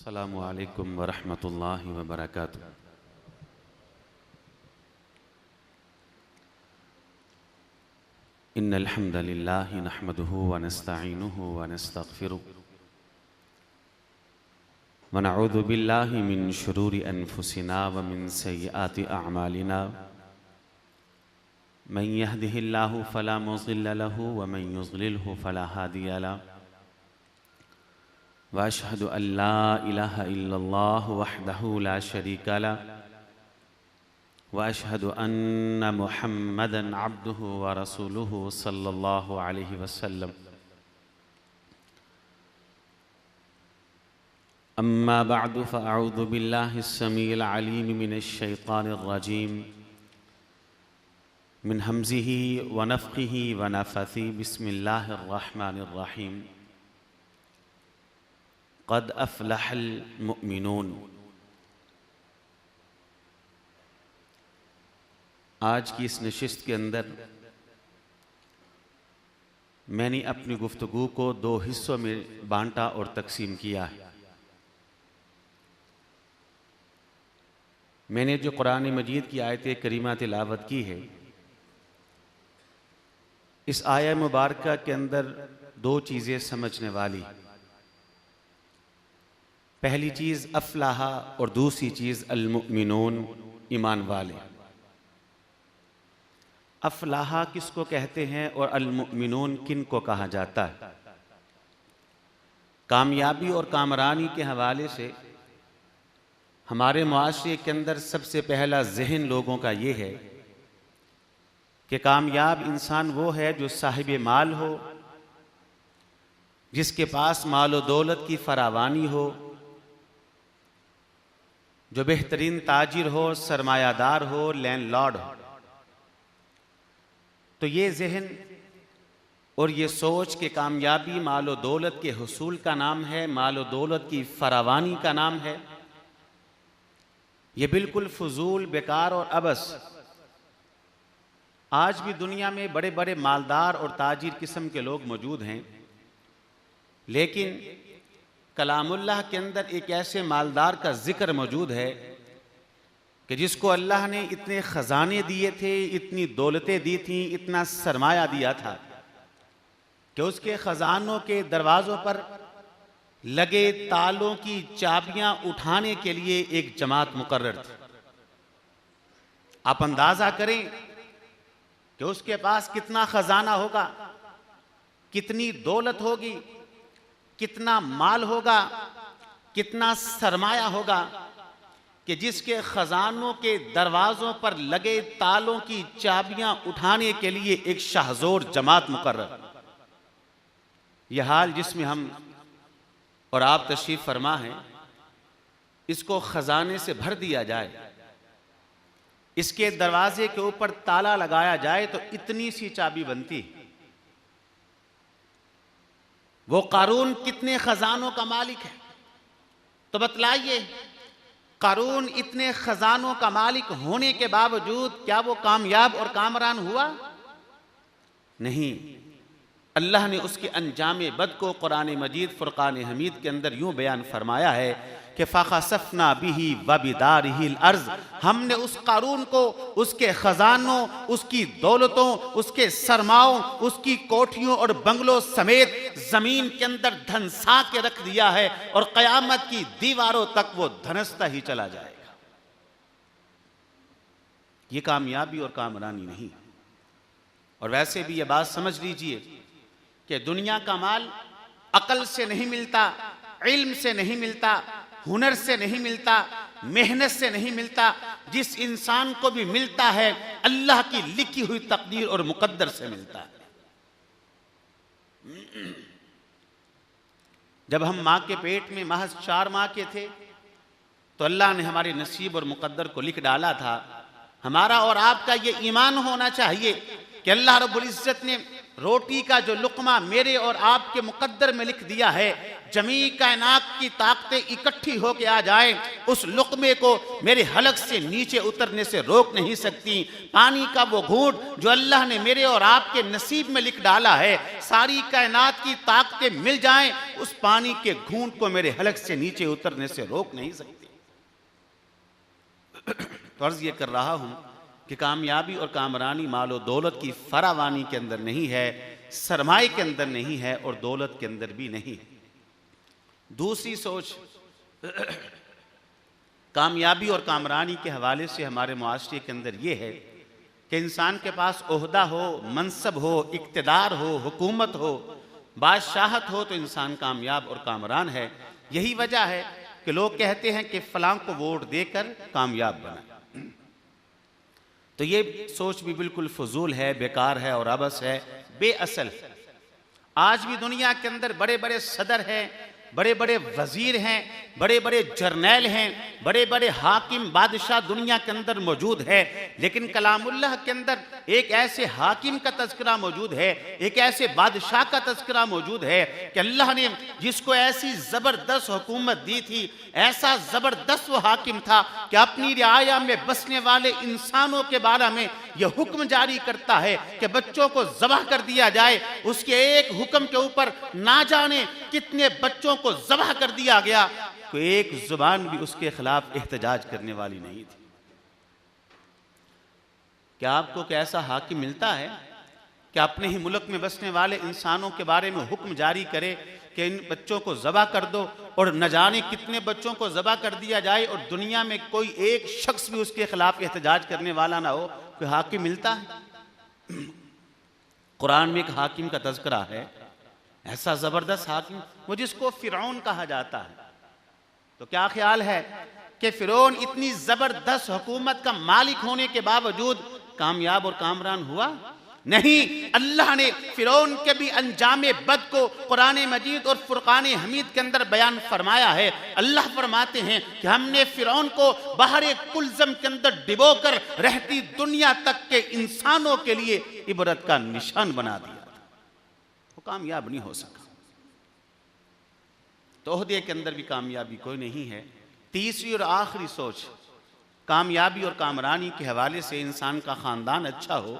अस्सलामु अलैकुम वरहमतुल्लाहि वबरकातुह। इन्नल हम्दलिल्लाहि नहमदुहु व नस्तईनुहु व नस्तगफिरुह व नऊज़ु बिल्लाहि मिन शुरूरि अनफुसिना व मिन सय्यिआति अअमालिना। मन यहदिहिल्लाहु फला मुज़िल्ल लहु व मन युज़लिलहु फला हादिय लहु। वअशहदु अल्ला इलाहा इल्लल्लाह वहदहु ला शरीका लह वअशहदु अन्न मुहम्मदन अब्दुहु व रसूलुहु सल्लल्लाहु अलैहि वसल्लम। अम्मा बअदु फ़अऊज़ु बिल्लाहिस समीइल अलीम मिनश शैतानिर रजीम मिन हम्ज़िही व नफ़्ख़िही व नफ़्ख़िही। बिस्मिल्लाहिर रहमानिर रहीम। क़द अफ़लहल मुअमिनून। आज की इस नशिस्त के अंदर मैंने अपनी गुफ्तगू को दो हिस्सों में बांटा और तकसीम किया है। मैंने जो कुरान मजीद की आयत करीमा तिलावत की है, इस आया मुबारका के अंदर दो चीज़ें समझने वाली। पहली चीज़ अफ़लाहा और दूसरी चीज़ अल-मुअमिनून, ईमान वाले। अफ़लाहा किसको कहते हैं और अल-मुअमिनून किन को कहा जाता है? कामयाबी और कामरानी के हवाले से हमारे मुआशरे के अंदर सबसे पहला जहन लोगों का ये है कि कामयाब इंसान वो है जो साहिब माल हो, जिसके पास माल और दौलत की फरावानी हो, जो बेहतरीन ताजिर हो, सरमायादार हो, लैंडलॉर्ड हो। तो ये जहन और ये सोच के कामयाबी माल और दौलत के हुसूल का नाम है, माल और दौलत की फरावानी का नाम है, ये बिल्कुल फजूल, बेकार और अबस। आज भी दुनिया में बड़े बड़े मालदार और ताजिर किस्म के लोग मौजूद हैं, लेकिन कलामुल्लाह के अंदर एक ऐसे मालदार का जिक्र मौजूद है कि जिसको अल्लाह ने इतने ख़जाने दिए थे, इतनी दौलतें दी थीं, इतना सरमाया दिया था कि उसके ख़जानों के दरवाज़ों पर लगे तालों की चाबियां उठाने के लिए एक जमात मुकर्रर थी। आप अंदाज़ा करें कि उसके पास कितना ख़जाना होगा, कितनी दौलत होगी, कितना माल होगा, कितना सरमाया होगा कि जिसके खजानों के दरवाज़ों पर लगे तालों की चाबियां उठाने के लिए एक शाहजोर जमात मुकर्रर। यह हाल जिसमें हम और आप तशरीफ़ फरमा हैं, इसको खजाने से भर दिया जाए, इसके दरवाजे के ऊपर ताला लगाया जाए तो इतनी सी चाबी बनती। वो कारून कितने खजानों का मालिक है? तो बतलाइए, कारून इतने खजानों का मालिक होने के बावजूद क्या वो कामयाब और कामरान हुआ? नहीं। अल्लाह ने उसके अंजाम बद को कुरान मजीद फुरकान हमीद के अंदर यूं बयान फरमाया है कि फ़ख़सफ़ना बिही व बिदारिहिल अर्ज़। हमने उस कारून को उसके खजानों, उसकी दौलतों, उसके सरमाओं, उसकी कोठियों और बंगलों समेत जमीन के अंदर धंसा के रख दिया है और क़यामत की दीवारों तक वो धंसता ही चला जाएगा। ये कामयाबी और कामरानी नहीं। और वैसे भी ये बात समझ लीजिए कि दुनिया का माल अकल से नहीं मिलता, इल्म से नहीं मिलता, हुनर से नहीं मिलता, मेहनत से नहीं मिलता। जिस इंसान को भी मिलता है अल्लाह की लिखी हुई तकदीर और मुकद्दर से मिलता है। जब हम मां के पेट में महज 4 माह के थे तो अल्लाह ने हमारे नसीब और मुकद्दर को लिख डाला था। हमारा और आपका ये ईमान होना चाहिए कि अल्लाह रब्बुल इज्जत ने रोटी का जो लुक़मा मेरे और आपके मुकद्दर में लिख दिया है, जमी कायनात की ताकतें इकट्ठी होकर आ जाए, उस लुक़मे को मेरे हलक से नीचे उतरने से रोक नहीं सकती। पानी का वो घूंट जो अल्लाह ने मेरे और आपके नसीब में लिख डाला है, सारी कायनात की ताकतें मिल जाएं, उस पानी के घूंट को मेरे हलक से नीचे उतरने से रोक नहीं सकती। तो अर्ज़ ये कर रहा हूं कि कामयाबी और कामरानी मालो दौलत की फरावानी के अंदर नहीं है, सरमाए के अंदर नहीं है और दौलत के अंदर भी नहीं है। दूसरी सोच कामयाबी और कामरानी के हवाले से हमारे मुआशरे के अंदर ये है कि इंसान के पास ओहदा हो, मनसब हो, इक्तदार हो, हुकूमत हो, बादशाहत हो तो इंसान कामयाब और कामरान है। यही वजह है कि लोग कहते हैं कि फलां को वोट देकर कामयाब बना। तो ये सोच भी बिल्कुल फजूल है, बेकार है और अबस है, बेअसल है। आज भी दुनिया के अंदर बड़े बड़े सदर हैं, बड़े बड़े वजीर हैं, बड़े बड़े जर्नैल हैं, बड़े बड़े हाकिम बादशाह दुनिया के अंदर मौजूद है, लेकिन कलामुल्लाह के अंदर एक ऐसे हाकिम का तज़किरा मौजूद है, एक ऐसे बादशाह का तज़किरा मौजूद है कि अल्लाह ने जिसको ऐसी ज़बरदस्त हुकूमत दी थी, ऐसा ज़बरदस्त वो हाकिम था कि अपनी रियाया में बसने वाले इंसानों के बारे में यह हुक्म जारी करता है कि बच्चों को ज़बह कर दिया जाए। उसके एक हुक्म के ऊपर ना जाने कितने बच्चों को ज़बह कर दिया गया, कोई एक जुबान भी उसके खिलाफ एहतजाज करने वाली नहीं थी। क्या आपको कैसा हाकिम मिलता है कि अपने ही मुल्क में बसने वाले इंसानों के बारे में हुक्म जारी करे कि इन बच्चों को ज़बह कर दो, और न जाने कितने बच्चों को ज़बह कर दिया जाए और दुनिया में कोई एक शख्स भी उसके खिलाफ एहतजाज करने वाला ना हो? कोई हाकिम मिलता है? कुरान में एक हाकिम का तज़किरा है, ऐसा ज़बरदस्त हाकिम, वो जिसको फ़िरौन कहा जाता है। तो क्या ख्याल है कि फ़िरौन इतनी ज़बरदस्त हुकूमत का मालिक होने के बावजूद कामयाब और कामरान हुआ नहीं? अल्लाह ने फ़िरौन के भी अंजामे बद को कुरान मजीद और फुरकान हमीद के अंदर बयान फरमाया है। अल्लाह फरमाते हैं कि हमने फ़िरौन को बहरे कुलज़म के अंदर डिबोकर रहती दुनिया तक के इंसानों के लिए इबरत का निशान बना दिया, वो कामयाब नहीं हो सका। तो ओहदे के अंदर भी कामयाबी कोई नहीं है। तीसरी और आखिरी सोच कामयाबी और कामरानी के हवाले से इंसान का ख़ानदान अच्छा हो,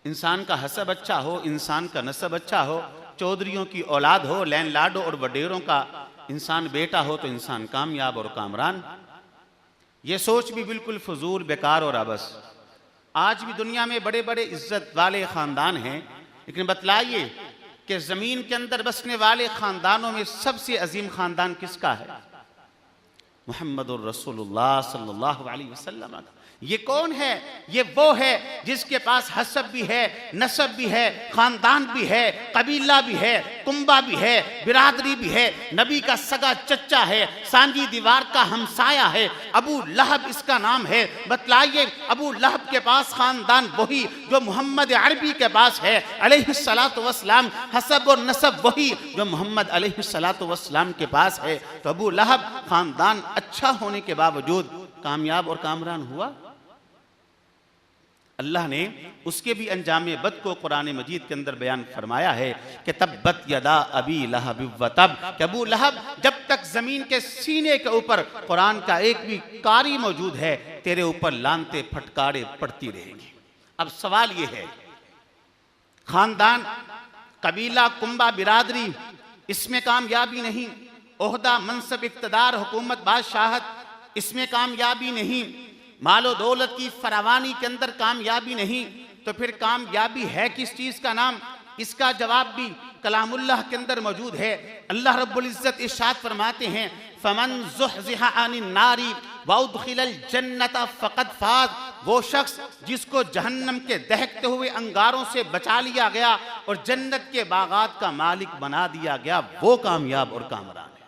इंसान का हसब अच्छा हो, इंसान का नसब अच्छा हो, चौधरियों की औलाद हो, लैन लाडो और वडेरों का इंसान बेटा हो तो इंसान कामयाब और कामरान। ये सोच भी बिल्कुल फजूल, बेकार और अबस। आज भी दुनिया में बड़े बड़े इज्जत वाले ख़ानदान हैं, लेकिन बतलाइए कि ज़मीन के अंदर बसने वाले ख़ानदानों में सबसे अजीम ख़ानदान किसका है? मुहम्मदुर रसूलुल्लाह सल्लल्लाहु अलैहि वसल्लम का। ये कौन है? ये वो है जिसके पास हसब भी है, नसब भी है, खानदान भी है, कबीला भी है, कुंबा भी है, बिरादरी भी है, नबी का सगा चच्चा है, सांझी दीवार का हमसाया है, अबू लहब इसका नाम है। बतलाइए अबू लहब के पास खानदान वही जो मोहम्मद अरबी के पास है अलैहिस्सलातु वस्सलाम, हसब और नसब वही जो मोहम्मद अलैहिस्सलातु वस्सलाम के पास है। तो अबू लहब खानदान अच्छा होने के बावजूद कामयाब और कामरान हुआ? अल्लाह ने उसके भी अंजामे बद को कुरान मजीद के अंदर बयान फरमाया है कि तब्बत यदा अबी लहब व तब, कि अबू लहब जब तक जमीन के सीने के ऊपर कुरान का एक भी कारी मौजूद है, तेरे ऊपर लानते फटकारे पड़ती रहेंगी। अब सवाल ये है, खानदान, कबीला, कुंबा, बिरादरी, इसमें कामयाबी नहीं, ओहदा, मनसब, इक्तदार, हुकूमत, बादशाहत, इसमें कामयाबी नहीं, मालो दौलत की फरावानी के अंदर कामयाबी नहीं, तो फिर कामयाबी है किस चीज का नाम? इसका जवाब भी कलामुल्लाह के अंदर मौजूद है। अल्लाह रब्बुल इज्जत इरशाद फरमाते हैं, फमन ज़ुहज़िहा अनिन नारी व उदखिलल जन्नत फ़क़द फ़ाज़, वो शख्स जिसको जहन्नम के दहकते हुए अंगारों से बचा लिया गया और जन्नत के बागात का मालिक बना दिया गया, वो कामयाब और कामरान है।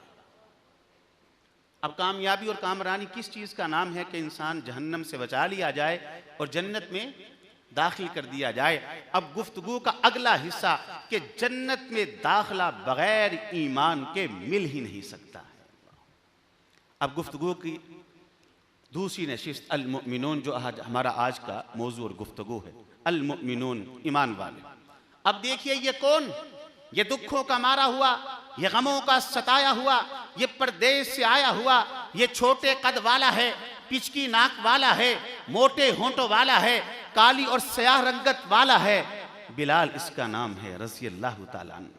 अब कामयाबी और कामरानी किस चीज़ का नाम है कि इंसान जहन्नम से बचा लिया जाए और जन्नत में दाखिल कर दिया जाए। अब गुफ्तगू का अगला हिस्सा कि जन्नत में दाखिला बगैर ईमान के मिल ही नहीं सकता है। अब गुफ्तगू की दूसरी नशिस्त अल-मुमिनून, जो हमारा आज का मौजू और गुफ्तगू है, अल-मुमिनून, ईमान वाले। अब देखिए ये कौन, ये दुखों का मारा हुआ, ये गमों का सताया हुआ, ये परदेश से आया हुआ, ये छोटे कद वाला है, पिचकी नाक वाला है, मोटे होंठों वाला है, काली और स्याह रंगत वाला है, बिलाल इसका नाम है रज़ी अल्लाह तआला अन्हु।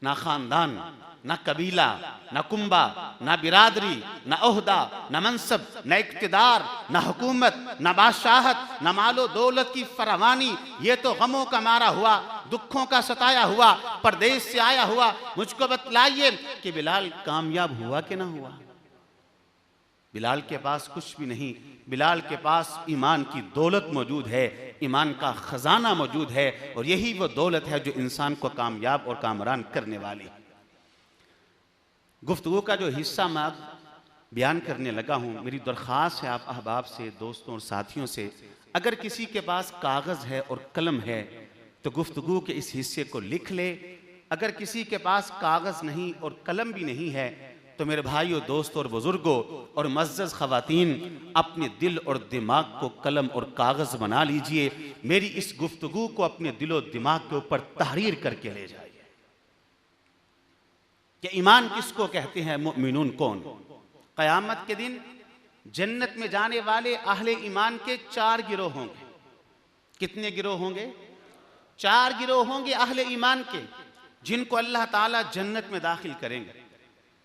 ना खानदान, ना कबीला, ना कुंबा, ना बिरादरी, ना ओहदा, ना मनसब, ना इक्तिदार, ना हुकूमत, ना बादशाहत, ना मालो दौलत की फरावानी, ये तो गमों का मारा हुआ, दुखों का सताया हुआ, परदेश से आया हुआ। मुझको बतलाइए कि बिलाल कामयाब हुआ कि ना हुआ? बिलाल के पास कुछ भी नहीं, बिलाल के पास ईमान की दौलत मौजूद है, ईमान का खजाना मौजूद है, और यही वो दौलत है जो इंसान को कामयाब और कामरान करने वाली। गुफ्तगू का जो हिस्सा मैं बयान करने लगा हूँ, मेरी दरख्वास्त है आप अहबाब से, दोस्तों और साथियों से, अगर किसी के पास कागज़ है और कलम है तो गुफ्तगू के इस हिस्से को लिख ले। अगर किसी के पास कागज़ नहीं और कलम भी नहीं है तो मेरे भाइयों, दोस्तों और बुजुर्गों और मज़्ज़ज़ ख़वातीन, अपने दिल और दिमाग को कलम और कागज़ बना लीजिए। मेरी इस गुफ्तगू को अपने दिल और दिमाग के ऊपर तहरीर करके ले जाइए कि ईमान किसको कहते हैं, मुमिनून कौन। क़यामत के दिन जन्नत में जाने वाले अहले ईमान के 4 गिरोह होंगे। कितने गिरोह होंगे? 4 गिरोह होंगे अहले ईमान के, जिनको अल्लाह ताला जन्नत में दाखिल करेंगे।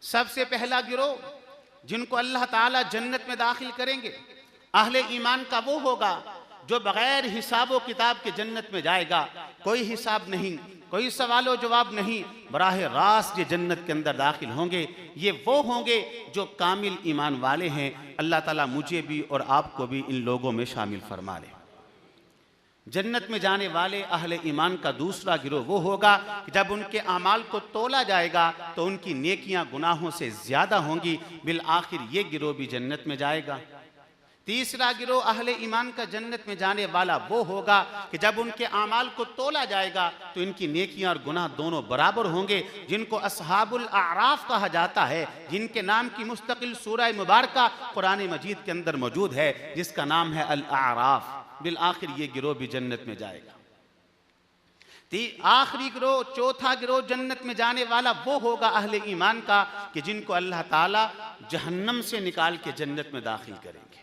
सबसे पहला गिरोह जिनको अल्लाह ताला जन्नत में दाखिल करेंगे, अहले ईमान का वो होगा जो बगैर हिसाब व किताब के जन्नत में जाएगा। कोई हिसाब नहीं, कोई सवालो जवाब नहीं, बराह रास्त ये जन्नत के अंदर दाखिल होंगे। ये वो होंगे जो कामिल ईमान वाले हैं। अल्लाह ताला मुझे भी और आपको भी इन लोगों में शामिल फरमा ले। जन्नत में जाने वाले अहले ईमान का दूसरा गिरोह वो होगा कि जब उनके आमाल को तोला जाएगा तो उनकी नेकियां गुनाहों से ज्यादा होंगी, बिल आखिर ये गिरोह भी जन्नत में जाएगा। तीसरा गिरोह अहले ईमान का जन्नत में जाने वाला वो होगा कि जब उनके आमाल को तोला जाएगा तो इनकी नेकियां और गुनाह दोनों बराबर होंगे, जिनको अस्हाबुल आराफ कहा जाता है, जिनके नाम की मुस्तकिल सूरह मुबारका कुरान मजीद के अंदर मौजूद है, जिसका नाम है अल आराफ। बिल आखिर ये गिरोह भी जन्नत में जाएगा। आखिरी गिरोह, चौथा गिरोह जन्नत में जाने वाला वो होगा अहले ईमान का कि जिनको अल्लाह ताला जहन्नम से निकाल के जन्नत में दाखिल करेंगे।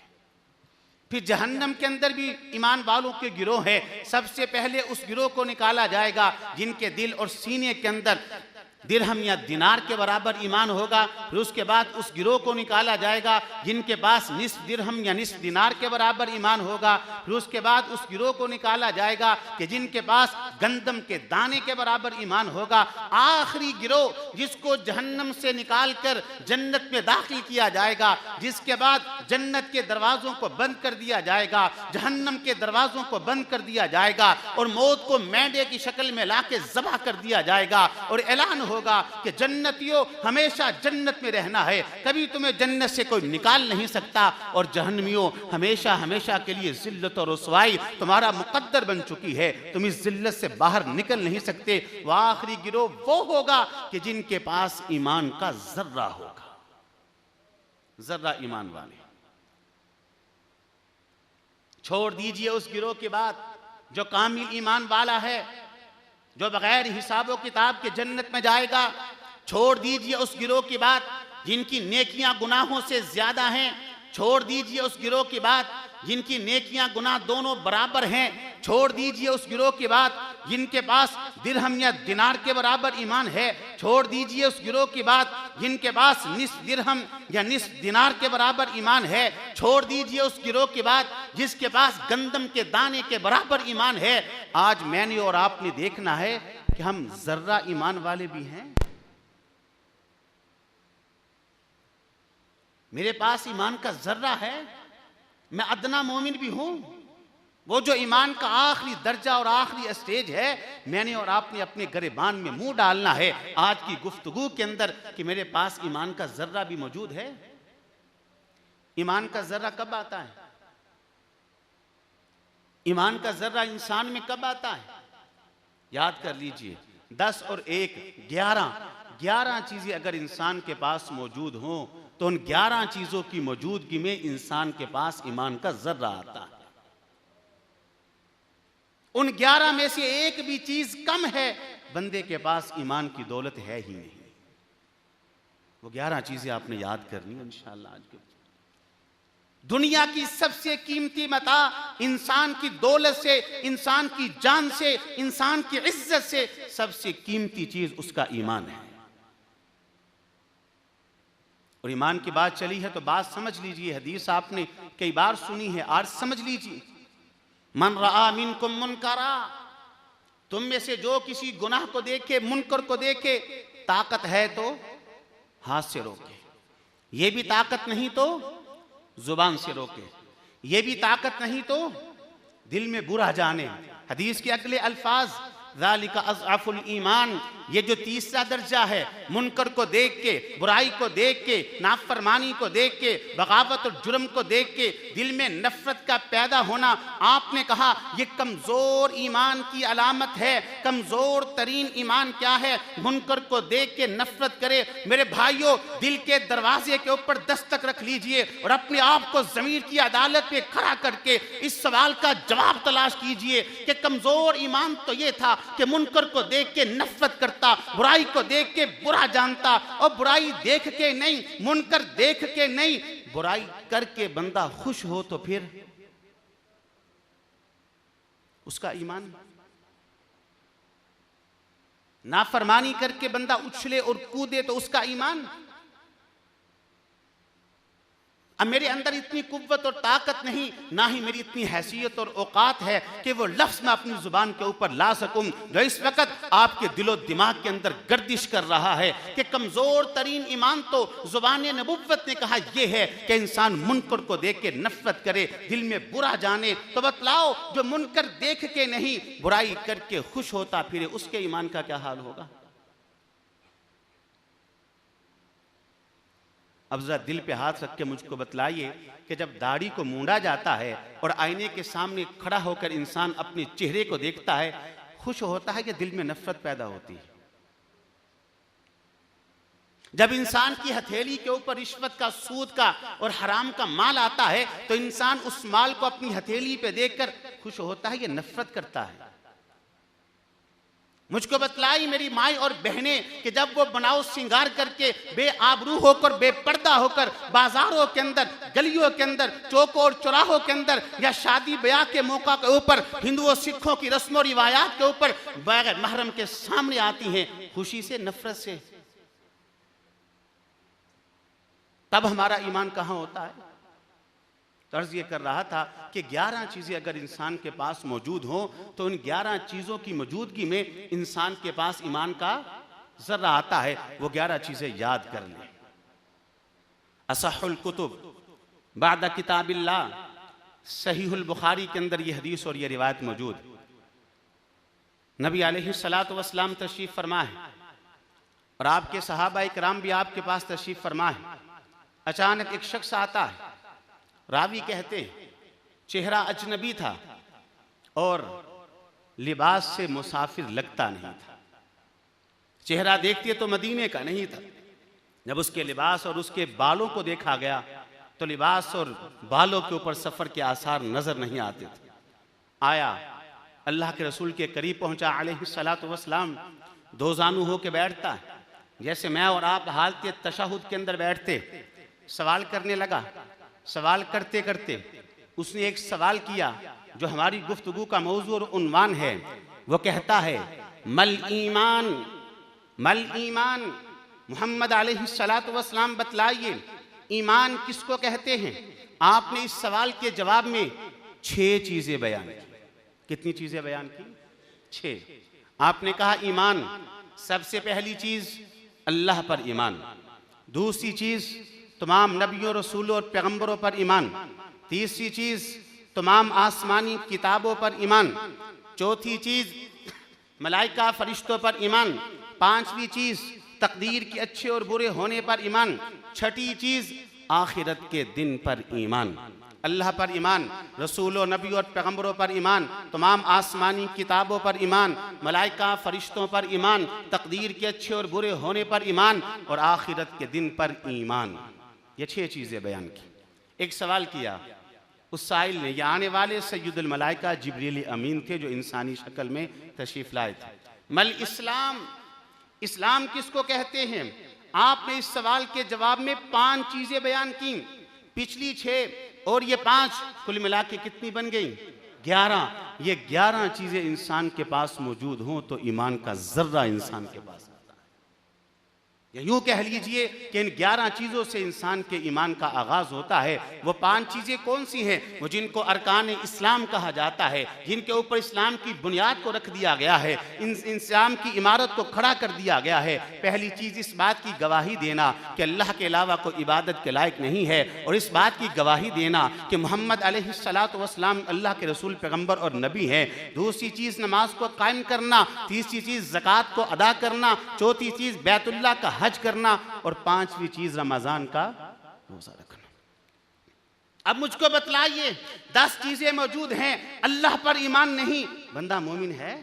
फिर जहन्नम के अंदर भी ईमान वालों के गिरोह है। सबसे पहले उस गिरोह को निकाला जाएगा जिनके दिल और सीने के अंदर दिरहम या दिनार के बराबर ईमान होगा। फिर उसके बाद उस गिरोह को निकाला जाएगा जिनके पास निस्फ दिरहम या निस्फ दिनार के बराबर ईमान होगा। फिर उसके बाद उस गिरोह को निकाला जाएगा कि जिनके पास गंदम के दाने के बराबर ईमान होगा। आखिरी गिरोह जिसको जहन्नम से निकाल कर जन्नत में दाखिल किया जाएगा, जिसके बाद जन्नत के दरवाजों को बंद कर दिया जाएगा, जहन्नम के दरवाजों को बंद कर दिया जाएगा और मौत को मेंढे की शक्ल में लाके ज़बह कर दिया जाएगा और ऐलान होगा कि जन्नतियों हमेशा जन्नत में रहना है, कभी तुम्हें जन्नत से कोई निकाल नहीं सकता, और जहन्नमियों हमेशा हमेशा के लिए जिल्लत और रुसवाई तुम्हारा मुकद्दर बन चुकी है, तुम इस जिल्लत से बाहर निकल नहीं सकते। वह आखिरी गिरोह वो होगा कि जिनके पास ईमान का जर्रा होगा, जर्रा ईमान वाले। छोड़ दीजिए उस गिरोह की बात जो कामिल ईमान वाला है, जो बगैर हिसाब किताब के जन्नत में जाएगा। छोड़ दीजिए उस गिरोह की बात जिनकी नेकियां गुनाहों से ज्यादा हैं। छोड़ दीजिए उस गिरोह की बात जिनकी नेकियां गुनाह दोनों बराबर हैं। छोड़ दीजिए उस गिरोह की बात जिनके पास दिरहम या दिनार के बराबर ईमान है। छोड़ दीजिए उस गिरोह की बात जिनके पास निस्फ दिरहम या निस्फ दिनार के बराबर ईमान है। छोड़ दीजिए उस गिरोह की बात जिसके पास गंदम के दाने के बराबर ईमान है। आज मैंने और आपने देखना है कि हम जर्रा ईमान वाले भी हैं। मेरे पास ईमान का जर्रा है, मैं अदना मोमिन भी हूं। वो जो ईमान का आखिरी दर्जा और आखिरी स्टेज है, मैंने और आपने अपने गिरबान में मुंह डालना है आज की गुफ्तगू के अंदर कि मेरे पास ईमान का जर्रा भी मौजूद है। ईमान का जर्रा कब आता है? ईमान का जर्रा इंसान में कब आता है? याद कर लीजिए, 10 और 1 11 चीजें अगर इंसान के पास मौजूद हों तो उन 11 चीजों की मौजूदगी में इंसान के पास ईमान का जर्रा आता है। उन 11 में से एक भी चीज कम है, बंदे के पास ईमान की दौलत है ही नहीं। वो 11 चीजें आपने याद करनी है इंशाअल्लाह। आज के दुनिया की सबसे कीमती मता, इंसान की दौलत से, इंसान की जान से, इंसान की इज्जत से सबसे कीमती चीज उसका ईमान है। और ईमान की बात चली है तो बात समझ लीजिए। हदीस आपने कई बार सुनी है, आज समझ लीजिए। मन रआ मिनकुम मुनकरा, तुम में से जो किसी गुनाह को देखे, मुनकर को देखे, ताकत है तो हाथ से रोके, ये भी ताकत नहीं तो जुबान से रोके, ये भी ताकत नहीं तो दिल में बुरा जाने। हदीस के अगले अल्फाज ज़ालिका अज़अफ़ुल ईमान, ये जो तीसरा दर्जा है, मुनकर को देख के, बुराई को देख के, नाफरमानी को देख के, बगावत और जुर्म को देख के दिल में नफरत का पैदा होना, आपने कहा ये कमजोर ईमान की अलामत है। कमजोर तरीन ईमान क्या है? मुनकर को देख के नफरत करे। मेरे भाइयों, दिल के दरवाजे के ऊपर दस्तक रख लीजिए और अपने आप को ज़मीर की अदालत पे खड़ा करके इस सवाल का जवाब तलाश कीजिए कि कमजोर ईमान तो ये था कि मुनकर को देख के नफरत करता, बुराई को देख के बुरा जानता, और बुराई देख के नहीं, मुनकर देख के नहीं, बुराई करके बंदा खुश हो तो फिर उसका ईमान। नाफरमानी करके बंदा उछले और कूदे तो उसका ईमान। अब मेरे अंदर इतनी कुव्वत और ताकत नहीं, ना ही मेरी इतनी हैसियत और औकात है कि वो लफ्ज़ मैं अपनी जुबान के ऊपर ला सकूं जो इस वक्त आपके दिलो दिमाग के अंदर गर्दिश कर रहा है कि कमज़ोर तरीन ईमान तो ज़ुबान नबुव्वत ने कहा यह है कि इंसान मुनकर को देख के नफरत करे, दिल में बुरा जाने। तो बतलाओ, जो मुनकर देख के नहीं, बुराई करके खुश होता फिरे, उसके ईमान का क्या हाल होगा? अब जरा दिल पे हाथ रख के मुझको बतलाइए कि जब दाढ़ी को मूंडा जाता है और आईने के सामने खड़ा होकर इंसान अपने चेहरे को देखता है, खुश होता है कि दिल में नफरत पैदा होती है? जब इंसान की हथेली के ऊपर रिश्वत का, सूद का और हराम का माल आता है तो इंसान उस माल को अपनी हथेली पे देखकर खुश होता है या नफरत करता है? मुझको बतलाई मेरी माई और बहनें कि जब वो बनाओ श्रृंगार करके बेआबरू होकर, बेपर्दा होकर बाजारों के अंदर, गलियों के अंदर, चौकों और चौराहों के अंदर या शादी ब्याह के मौका के ऊपर, हिंदुओं सिखों की रस्मों रिवायात के ऊपर बगैर महरम के सामने आती हैं, खुशी से, नफरत से, तब हमारा ईमान कहां होता है? तर्ज ये कर रहा था कि 11 चीजें अगर इंसान के पास मौजूद हो तो उन 11 चीजों की मौजूदगी में इंसान के पास ईमान का जर्रा आता है। वो 11 चीजें याद कर लें। असहुल कुतुब बाद किताबिल्लाह, सहीहुल बुखारी के अंदर ये हदीस और ये रिवायत मौजूद। नबी अलैहिस्सलातु वस्सलाम तशरीफ फरमा है और आपके सहाबा इकराम भी आपके पास तशरीफ फरमा है। अचानक एक शख्स आता है, रावी कहते हैं चेहरा अजनबी था और लिबास से मुसाफिर लगता नहीं था। चेहरा देखते तो मदीने का नहीं था। जब उसके लिबास और उसके बालों को देखा गया तो लिबास और बालों के ऊपर सफर के आसार नजर नहीं आते थे। आया, अल्लाह के रसूल के करीब पहुंचा अलैहिस्सलातु वस्सलाम, दो जानू होके बैठता है जैसे मैं और आप हालत तशहुद के अंदर बैठते। सवाल करने लगा। सवाल करते करते उसने एक सवाल किया जो हमारी गुफ्तगू का मौजू और उन्वान है। वो कहता है, मल ईमान, मल ईमान, मोहम्मद अलैहिस्सलातु वस्सलाम बतलाइए ईमान किसको कहते हैं? आपने इस सवाल के जवाब में 6 चीजें बयान की। कितनी चीजें बयान की? 6। आपने कहा ईमान, सबसे पहली चीज अल्लाह पर ईमान, दूसरी चीज तमाम नबियों, रसूलों और पैगंबरों पर ईमान, तीसरी चीज तमाम आसमानी किताबों पर ईमान, चौथी चीज मलाइका फरिश्तों पर ईमान, पांचवी चीज तकदीर के अच्छे और बुरे होने पर ईमान, छठी चीज आखिरत के दिन पर ईमान, अल्लाह पर ईमान, रसूल व नबी और पैगम्बरों पर ईमान, तमाम आसमानी किताबों पर ईमान, मलाइका फरिश्तों पर ईमान, तकदीर के अच्छे और बुरे होने पर ईमान और आखिरत के दिन पर ईमान। ये 6 चीज़ें बयान की। एक सवाल किया उस साइल ने, ये आने वाले सैयदुल मलाइका जिब्रील अमीन थे जो इंसानी शक्ल में तशरीफ लाए थे। मल इस्लाम, इस्लाम किसको कहते हैं? आपने इस सवाल के जवाब में 5 चीजें बयान की, पिछली 6 और ये 5, कुल मिला के कितनी बन गई? 11। ये 11 चीजें इंसान के पास मौजूद हों तो ईमान का जर्रा इंसान के पास, या यूं कह लीजिए कि इन 11 चीजों से इंसान के ईमान का आगाज होता है। वो 5 चीजें कौन सी हैं? वो जिनको अरकान इस्लाम कहा जाता है, जिनके ऊपर इस्लाम की बुनियाद को रख दिया गया है, इस्लाम की इमारत को खड़ा कर दिया गया है। पहली चीज इस बात की गवाही देना कि अल्लाह के अलावा कोई इबादत के लायक नहीं है, और इस बात की गवाही देना कि मोहम्मद अलैहिस्सलातु वस्सलाम अल्लाह के रसूल पैगम्बर और नबी हैं। दूसरी चीज नमाज को कायम करना, तीसरी चीज ज़कात को अदा करना, चौथी चीज बैतुल्लाह का हज करना, और 5वीं चीज रमजान का रोजा रखना। अब मुझको बतलाइए, 10 चीजें मौजूद हैं, अल्लाह पर ईमान नहीं, बंदा मोमिन है?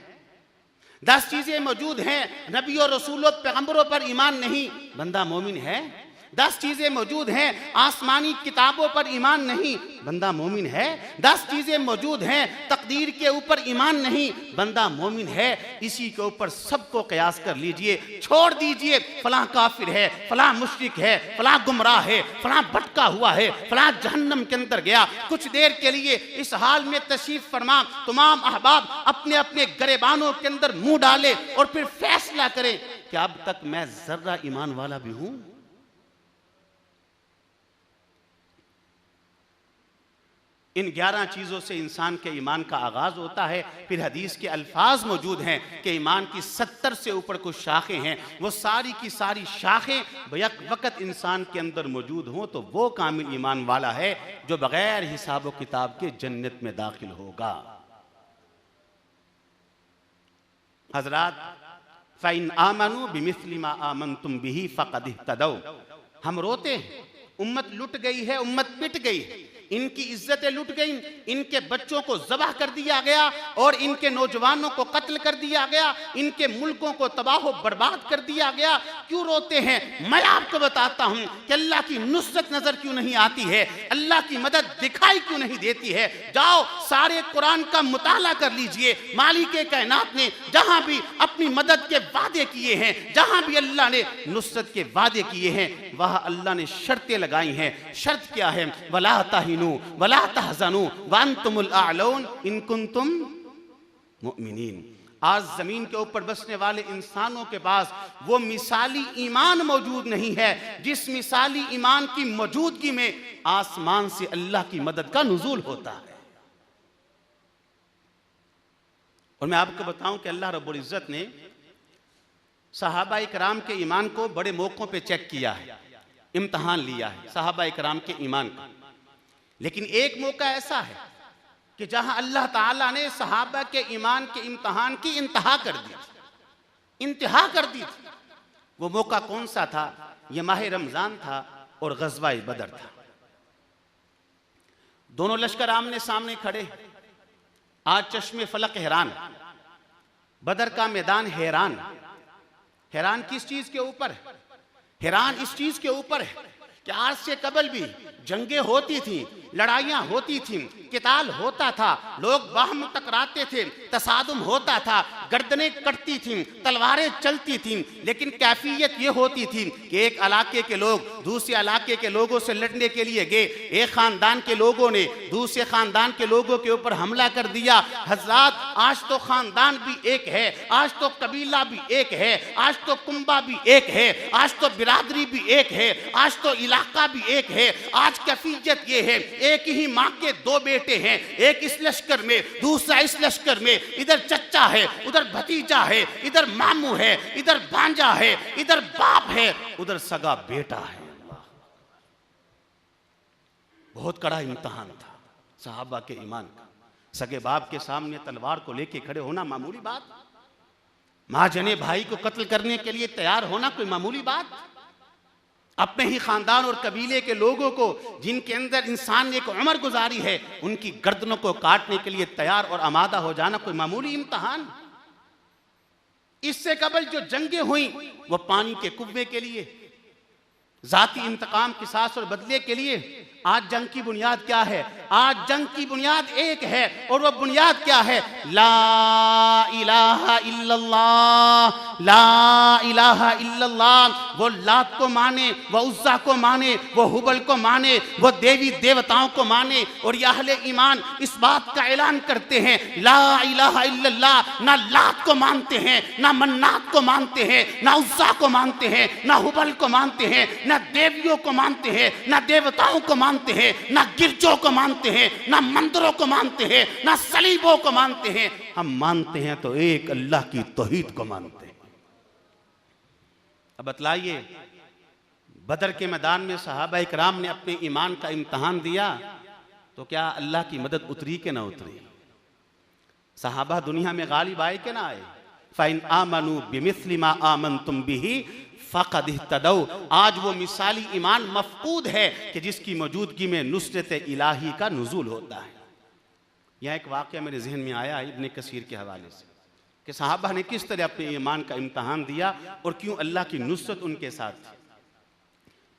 10 चीजें मौजूद हैं, नबी और रसूल पैगंबरों पर ईमान नहीं, बंदा मोमिन है? 10 चीजें मौजूद हैं, आसमानी किताबों पर ईमान नहीं, बंदा मोमिन है? 10 चीजें मौजूद हैं, तकदीर के ऊपर ईमान नहीं, बंदा मोमिन है? इसी के ऊपर सबको कयास कर लीजिए, छोड़ दीजिए फलां काफिर है, फलां मुशरिक है, फलां गुमराह है, फलां भटका हुआ है, फलां जहन्नम के अंदर गया। कुछ देर के लिए इस हाल में तशरीफ फरमा तमाम अहबाब अपने अपने गरेबानों के अंदर मुंह डाले और फिर फैसला करें कि अब तक मैं जर्रा ईमान वाला भी हूं। इन 11 चीज़ों से इंसान के ईमान का आगाज़ होता है। फिर हदीस के अल्फाज मौजूद हैं कि ईमान की 70 से ऊपर कुछ शाखें हैं, वो सारी की सारी शाखें बैक वक़्त इंसान के अंदर मौजूद हों तो वो कामिल ईमान वाला है जो बग़ैर हिसाब व किताब के जन्नत में दाखिल होगा। हज़रात, फ़इन आमनू बिमिस्लि मा आमनतुम बिही फ़क़द इह्तदौ। हम रोते हैं, उम्मत लुट गई है, उम्मत पिट गई है, इनकी इज्जतें लुट गई, इनके बच्चों को ज़बह कर दिया गया और इनके नौजवानों को कत्ल कर दिया गया, इनके मुल्कों को तबाह बर्बाद कर दिया गया। क्यों रोते हैं? मैं आपको बताता हूं कि अल्लाह की नुसरत नजर क्यों नहीं आती है, अल्लाह की मदद दिखाई क्यों नहीं देती है। जाओ सारे कुरान का मुताला कर लीजिए, मालिक कायनात ने जहां भी अपनी मदद के वादे किए हैं, जहां भी अल्लाह ने नुसरत के वादे किए हैं, वहां अल्लाह ने शर्तें लगाई हैं। शर्त क्या है? वला वला तहज़नू व अंतुमुल आलौन इन कुंतुम मुमिनीन। आज जमीन के ऊपर बसने वाले इंसानों के पास वो मिसाली ईमान मौजूद नहीं है जिस मिसाली ईमान की मौजूदगी में आसमान से अल्लाह की मदद का नुज़ूल होता है। और मैं आपको बताऊं कि अल्लाह रब्बुल इज्जत ने सहाबा इकराम के ईमान को बड़े मौकों पे चेक किया है, इम्तहान लिया है सहाबा इकराम के ईमान का। लेकिन एक मौका ऐसा है कि जहां अल्लाह ताला ने सहाबा के ईमान के इम्तहान की इंतहा कर दी, इंतहा कर दी थी। वो मौका कौन सा था? ये माह रमजान था और ग़ज़वा बदर था। दोनों लश्कर आमने सामने खड़े। आज चश्मे फलक हैरान, बदर का मैदान हैरान। हैरान किस चीज के ऊपर है? हैरान इस चीज के ऊपर है कि आज से कबल भी जंगें होती थी, लड़ाइयां होती थी, किताल होता था, लोग बाहम टकराते थे, तसादुम होता था, गर्दनें कटती थीं, तलवारें चलती थीं। लेकिन कैफियत ये होती थी कि एक इलाके के लोग दूसरे इलाके के लोगों से लड़ने के लिए गए, एक खानदान के लोगों ने दूसरे खानदान के लोगों के ऊपर हमला कर दिया। हज़रात, आज तो खानदान भी एक है, आज तो कबीला भी एक है, आज तो कुंबा भी एक है, आज तो बिरादरी भी एक है, आज तो इलाका भी एक है। आज कैफियत ये है, एक ही माँ के 2 बेटे हैं, एक इस लश्कर में दूसरा इस लश्कर में, इधर चच्चा है उधर भतीजा है, इधर मामू है इधर भांजा है, इधर बाप है उधर सगा बेटा है। बहुत कड़ा इम्तिहान था सहाबा के ईमान का। सगे बाप के सामने तलवार को लेके खड़े होना मामूली बात? माँ जने भाई को कत्ल करने के लिए तैयार होना कोई मामूली बात? अपने ही खानदान और कबीले के लोगों को, जिनके अंदर इंसान ने एक उम्र गुजारी है, उनकी गर्दनों को काटने के लिए तैयार और आमादा हो जाना कोई मामूली इम्तिहान? इससे कबल जो जंगें हुई वो पानी के कुएं के लिए, जाती इंतकाम, किसास और बदले के लिए। आज जंग की बुनियाद क्या है? आज जंग की बुनियाद एक है, और वो बुनियाद क्या है? ला इलाहा इल्लल्लाह, ला इलाहा इल्लल्लाह। वो लात को माने, वो उज़्ज़ा को माने, वो हुबल को माने, वो देवी देवताओं को माने, और ये अहले ईमान इस बात का ऐलान करते हैं ला इलाहा इल्लल्लाह। ना लात को मानते हैं, ना मन्नात को मानते हैं, ना उज़्ज़ा को मानते हैं, ना हुबल को मानते हैं, ना देवियों को मानते हैं, ना देवताओं को मानते हैं, ना गिरजों को मानते हैं, ना मंदिरों को मानते हैं, ना सलीबों को मानते हैं। हम मानते हैं तो एक अल्लाह की तौहीद को मानते हैं। अब बतलाइए, बदर के मैदान में सहाबा इकराम ने अपने ईमान का इम्तहान दिया, तो क्या अल्लाह की मदद उतरी के ना उतरी? सहाबा दुनिया में गालिब आए के ना आए? फ़इन आमनू बिमिस्लि मा आमनतुम बिही फ़क़द इह्तदौ। आज वो मिसाली ईमान मफ़क़ूद है कि जिसकी मौजूदगी में नुसरत इलाही का नुज़ूल होता है। यह एक वाक़या मेरे जहन में आया इब्न कसीर के हवाले से कि सहाबा ने किस तरह अपने ईमान का इम्तहान दिया और क्यों अल्लाह की नुसरत उनके साथ थी।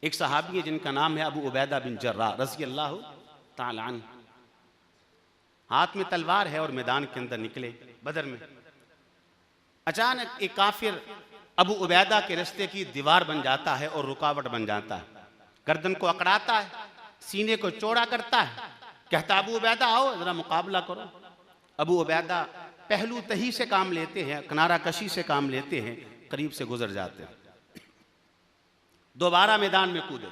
एक सहाबी है जिनका नाम है अबू उबैदा बिन जर्राह रज़ियल्लाहु ताला अन्हु। हाथ में तलवार है और मैदान के अंदर निकले बदर में। अचानक एक काफिर अबू उबैदा के रास्ते की दीवार बन जाता है और रुकावट बन जाता है। गर्दन को अकड़ाता है, सीने को चौड़ा करता है, कहता अबू उबैदा आओ जरा मुकाबला करो। अबू उबैदा पहलू तही से काम लेते हैं, किनारा कशी से काम लेते हैं, करीब से गुजर जाते हैं। दोबारा मैदान में कूदे,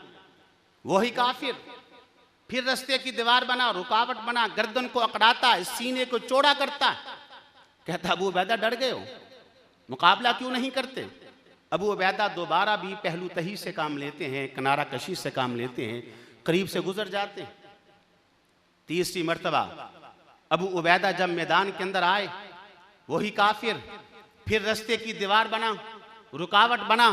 वही काफिर फिर रास्ते की दीवार बना, रुकावट बना, गर्दन को अकड़ाता है, सीने को चौड़ा करता है, कहता अबू उबैदा डर गए हो, मुकाबला क्यों नहीं करते? अबू उबैदा दोबारा भी पहलू तही से काम लेते हैं, किनारा कशी से काम लेते हैं, करीब से गुजर जाते हैं। तीसरी मर्तबा अबू उबैदा जब मैदान के अंदर आए, वही काफिर फिर रास्ते की दीवार बना, रुकावट बना।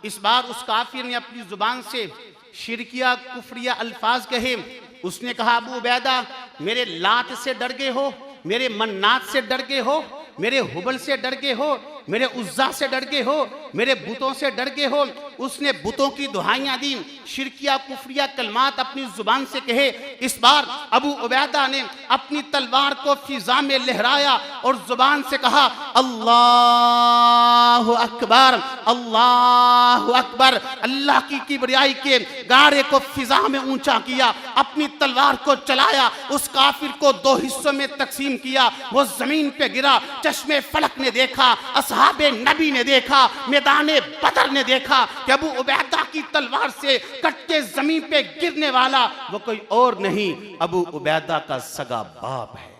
इस बार उस काफिर ने अपनी जुबान से शिरकिया कुफरिया अल्फाज कहे। उसने कहा अबू उबैदा मेरे लात से डर गए हो, मेरे मन्नात से डर गए हो, मेरे हुबल से डर गए हो, मेरे उज़्ज़ा से डर गए हो, मेरे बुतों से डर गए हो। उसने बुतों की दुहाइयां दी, शिरकिया कुफरिया कलमात अपनी जुबान से कहे। इस बार अबू उबैदा ने अपनी तलवार को फिजा में लहराया और जुबान से कहा अल्लाहु अकबर, अल्लाहु अकबर। अल्लाह की किबरियाई के गारे को फिजा में ऊंचा किया, अपनी तलवार को चलाया, उस काफिर को दो हिस्सों में तकसीम किया। वो जमीन पे गिरा, चश्मे फलक ने देखा, असहाबे नबी ने देखा, मैदाने बदर ने देखा कि अबू उबैदा की तलवार से कट के जमीन पे गिरने वाला वो कोई और नहीं, अबू उबैदा का सगा बाप है।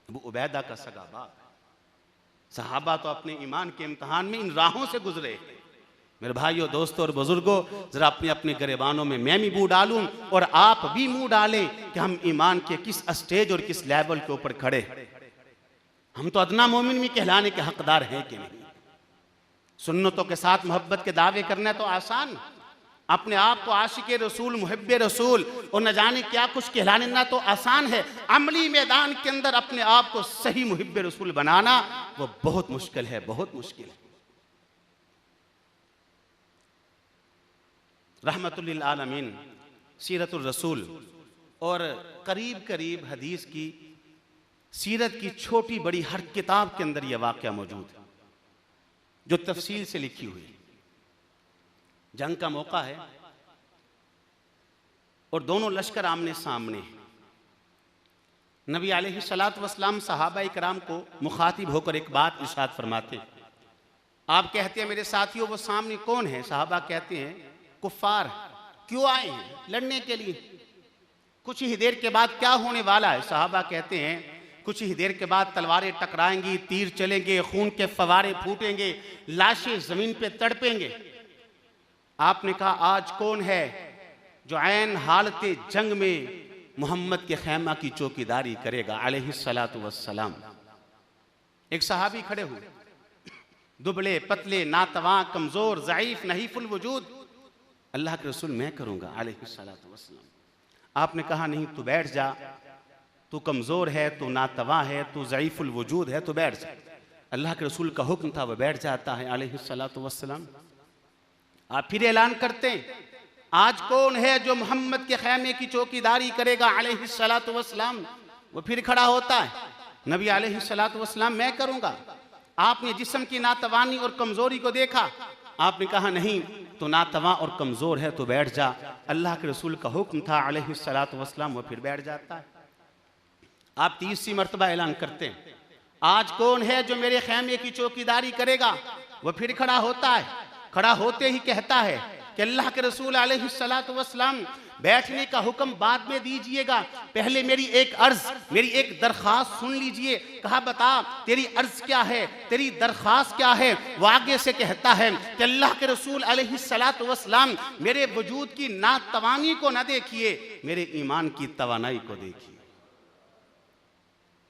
अबू उबैदा का सगा बाप है। सहाबा तो अपने ईमान के इम्तिहान में इन राहों से गुजरे। मेरे भाइयों, दोस्तों और बुजुर्गों, जरा अपने अपने गिरेबानों में मैं भी मुंह डालूं और आप भी मुंह डालें कि हम ईमान के किस स्टेज और किस लेवल के ऊपर खड़े। हम तो अदना मोमिन भी कहलाने के हकदार हैं कि नहीं? सुन्नतों के साथ मोहब्बत के दावे करना तो आसान, अपने आप को आशिक रसूल, मुहब्बे रसूल और न जाने क्या कुछ कहलाने ना तो आसान है। अमली मैदान के अंदर अपने आप को सही मुहब्बे रसूल बनाना वो बहुत मुश्किल है, बहुत मुश्किल है। रहमतुल्लिल आलमीन सीरतुर रसूल और करीब करीब हदीस की सीरत की छोटी बड़ी हर किताब के अंदर यह वाक़या मौजूद है जो तफसील से लिखी हुई। जंग का मौका है और दोनों लश्कर आमने सामने हैं। नबी अलैहिस्सलातु वस्सलाम सहाबा इकराम को मुखातिब होकर एक बात इरशाद फरमाते। आप कहते हैं मेरे साथियों वो सामने कौन है? सहाबा कहते हैं कुफ्फार। क्यों आए हैं? लड़ने के लिए। कुछ ही देर के बाद क्या होने वाला है? सहाबा कहते हैं कुछ ही देर के बाद तलवारें टकराएंगी, तीर चलेंगे, खून के फवारे फूटेंगे, लाशें जमीन पे तड़पेंगे। आपने कहा आज कौन है जो ऐन हालते जंग में मोहम्मद के खैमा की चौकीदारी करेगा अलैहिस्सलातु वस्सलाम। एक सहाबी खड़े हुए, दुबले पतले, नातवा, कमजोर, ज़ईफ, नहीफुल वजूद। अल्लाह के रसूल मैं करूंगा अलैहिस्सलातु वस्सलाम। आपने कहा नहीं, तू बैठ जा, तू कमजोर है, तू नातवा है, तू ज़ईफुल वजूद है, तू बैठ जा। अल्लाह के रसूल का हुक्म था, वह बैठ जाता है अलैहिस्सलातु वस्सलाम। आप फिर ऐलान करते हैं, आज कौन है जो मोहम्मद के खैमे की चौकीदारी करेगा अलैहिस्सलातु वस्सलाम। वो फिर खड़ा होता है, नबी अलैहिस्सलातु वस्सलाम मैं करूंगा। आपने जिस्म की नातवानी और कमजोरी को देखा, आपने कहा नहीं, तो नातवा और कमजोर है, तो बैठ जा। अल्लाह के रसूल का हुक्म था अलैहिस्सलातु वस्सलाम, वो फिर बैठ जाता है। आप तीसरी मर्तबा ऐलान करते हैं, आज कौन है जो मेरे खैमे की चौकीदारी करेगा। वो फिर खड़ा होता है, खड़ा होते ही कहता है कि अल्लाह के रसूल अलैहिस्सलातु वस्सलाम बैठने का हुक्म बाद में दीजिएगा, पहले मेरी एक अर्ज, मेरी एक दरख्वास्त सुन लीजिए। कहा बता तेरी अर्ज क्या है, तेरी दरख्वास्त क्या है। वो आगे से कहता है कि अल्लाह के रसूल अलैहिस्सलातु वस्सलाम मेरे वजूद की नातवानी को न देखिए, मेरे ईमान की तवानाई को देखिए।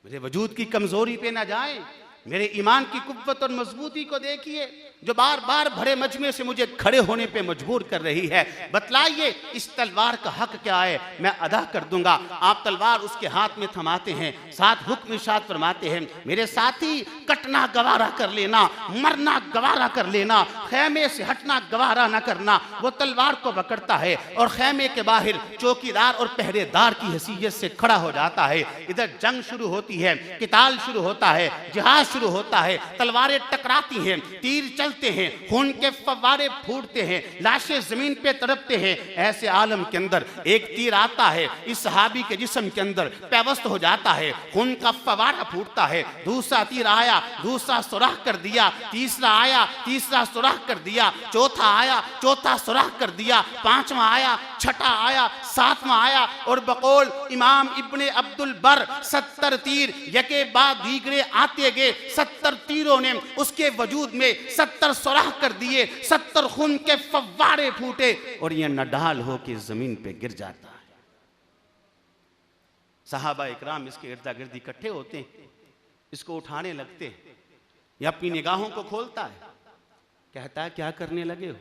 मेरे वजूद की कमजोरी पे ना जाए, मेरे ईमान की कुव्वत और मजबूती को देखिए, जो बार बार भरे मजमे से मुझे खड़े होने पे मजबूर कर रही है। बतलाइए इस तलवार का हक क्या है, मैं अदा कर दूंगा। आप तलवार उसके हाथ में थमाते हैं, साथ हुक्म इरशाद फरमाते हैं, मेरे साथी कटना गवारा कर लेना, मरना गवारा कर लेना, खैमे से हटना गवारा ना करना। वो तलवार को पकड़ता है और खैमे के बाहर चौकीदार और पहरेदार की हैसियत से खड़ा हो जाता है। इधर जंग शुरू होती है, किताल शुरू होता है, जिहाद शुरू होता है, तलवारें टकराती हैं, तीर चलते हैं, खून के फव्वारे फूटते हैं, लाशें जमीन पे तड़पते हैं। ऐसे आलम के अंदर एक तीर आता है, इस सहाबी के जिस्म के अंदर पैवस्त हो जाता है, खून का फव्वारा फूटता है। दूसरा तीर आया, दूसरा सुराख कर दिया, तीसरा आया, तीसरा सुराख कर दिया, चौथा आया, चौथा सुराख कर दिया, पांचवा आया, छठा आया, सातवां आया। और बकौल इमाम इब्ने अब्दुल बर 70 तीर यके बाद दीगरे आते गए। 70 तीरों ने उसके वजूद में 70 सुराख कर दिए, 70 खून के फव्वारे फूटे और यह नडाल होके जमीन पे गिर जाता है। सहाबा इकराम इसके इर्दा गिर्द इकट्ठे होते हैं, इसको उठाने लगते हैं। यह अपनी निगाहों को खोलता है, कहता है क्या करने लगे हो।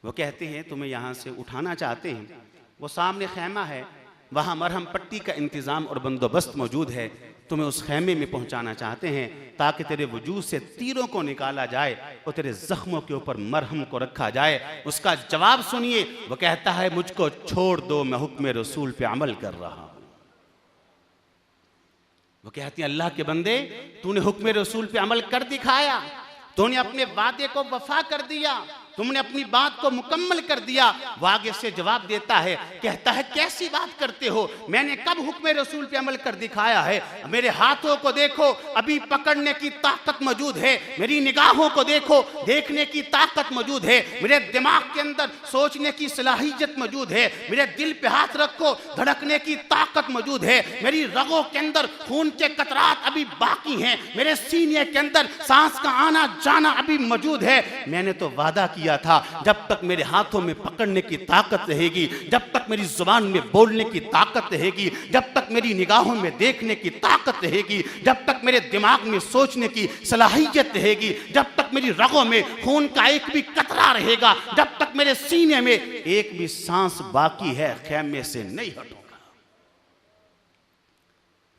वो कहते हैं तुम्हें यहां से उठाना चाहते हैं। वो सामने खैमा है, वहां मरहम पट्टी का इंतजाम और बंदोबस्त मौजूद है, तुम्हें उस खैमे में पहुंचाना चाहते हैं ताकि तेरे वजूद से तीरों को निकाला जाए और तेरे जख्मों के ऊपर मरहम को रखा जाए। उसका जवाब सुनिए, वो कहता है मुझको छोड़ दो, मैं हुक्म रसूल पे अमल कर रहा हूं। वो कहती है अल्लाह के बंदे, तूने हुक्म रसूल पे अमल कर दिखाया, तूने अपने वादे को वफा कर दिया, तुमने अपनी बात को मुकम्मल कर दिया। वो आगे से जवाब देता है, कहता है कैसी बात करते हो, मैंने कब हुक्म रसूल पे अमल कर दिखाया है। मेरे हाथों को देखो, अभी पकड़ने की ताकत मौजूद है, मेरी निगाहों को देखो, देखने की ताकत मौजूद है, मेरे दिमाग के अंदर सोचने की सलाहियत मौजूद है, मेरे दिल पे हाथ रखो, धड़कने की ताकत मौजूद है, मेरी रगों के अंदर खून के कतरात अभी बाकी हैं, मेरे सीने के अंदर सांस का आना जाना अभी मौजूद है। मैंने तो वादा किया था, जब तक मेरे हाथों में पकड़ने की ताकत रहेगी, जब तक मेरी जुबान में बोलने की ताकत रहेगी, जब तक मेरी निगाहों में देखने की ताकत रहेगी, जब तक मेरे दिमाग में सोचने की सलाहियत रहेगी, जब तक मेरी रगों में खून का एक भी कतरा रहेगा, जब तक मेरे सीने में एक भी सांस बाकी है, खैमे से नहीं हटूंगा।